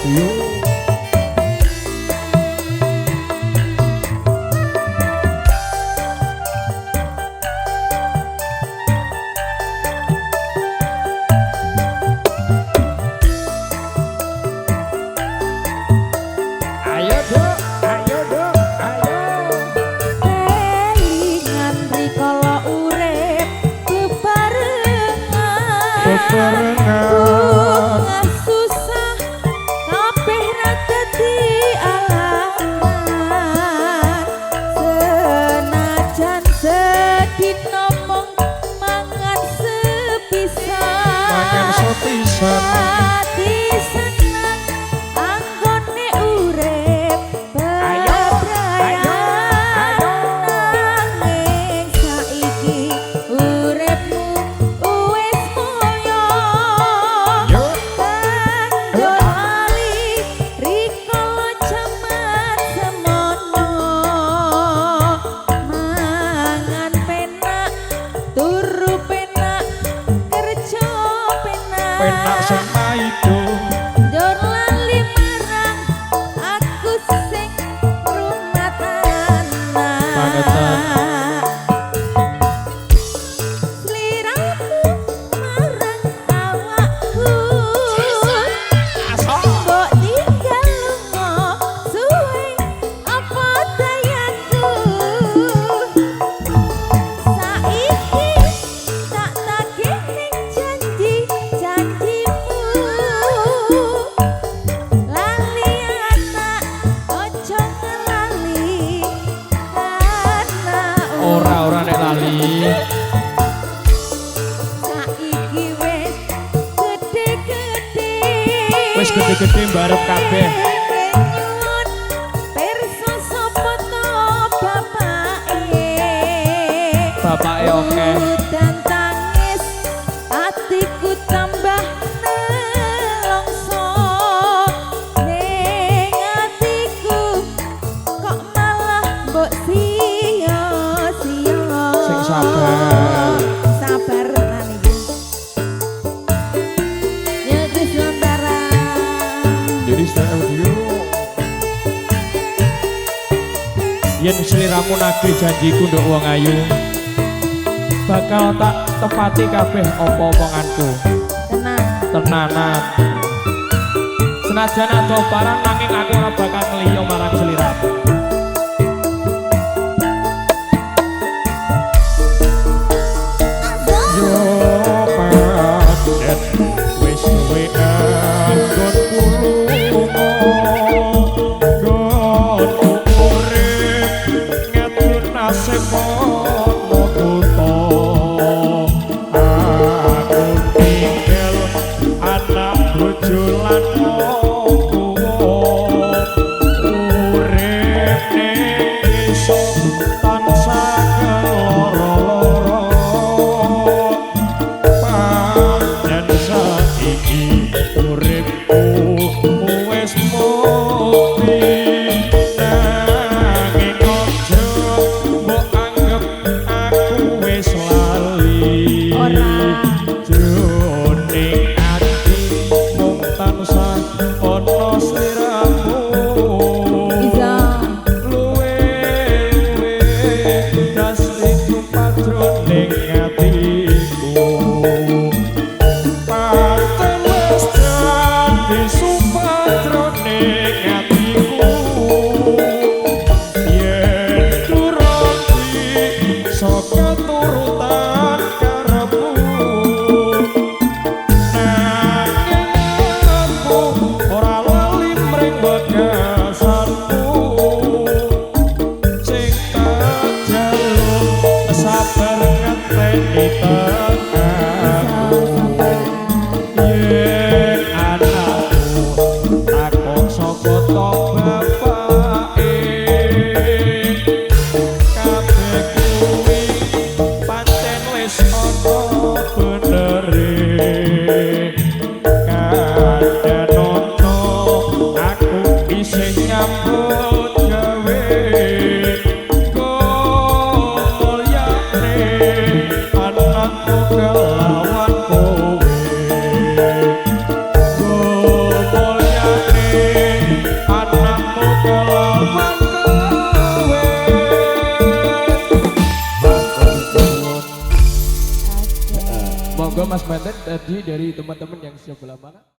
Radio. Bebarengan susah kabeh ra dadi alasan senajan sedina mung mangan sepisan ati seneng anggone urip bebrayan nanging saiki uripmu wis moyo kanggo lali rikala jaman semono mangan penak turu penak kerja penak Sing maido njur lali marang aku sing rumah Bangetan. Sliramu marang awakku mbok tinggal lunga suwe apa dayaku saiki tak tagih ning janji-janjimu lali anak ojo ngelali anak ora nek lali. saiki Wis gede-gede mbarep kabeh. nyuwun pirsa sapa to bapake Bapake akeh. dan tangis atiku tambah nelongso ning atiku kok malah mbok sia-sia Sing sabar. sabar tenan iki ya Gus Lontara Jadi Radio. Yen sliramu nagih janjiku nduk wong ayu, bakal tak tepati kabeh apa omonganku. tenang Tenanan. Senajan ado barang nanging aku ora bakal ngeliyo marang sliramu. Yo padet wis suwe anggonku lunga nggonku urip ngatur nasib ana buta aku tinggal anak bojo lan urip ning desa tansah keloro-loro pancen saiki uripku wis mati nanging aja mbok anggap aku wis lali Ora. jroning ati mung tansah ana sliramu bisa luwe dasiku patroning atiku pancen wis dadi supatroning atiku yen turuti saka turutan karepmu nanging aku ora lali mring bagasanku sing tak jaluk sabar ngenteni tengahku yen anakku takon saka to bapake kabeh kuwi pancen wis ana benere kadang ono aku isih nyambut gawe goyane anakku kelawan kowe goyane Monggo Mas Menten tadi dari teman-teman yang sebelah mana?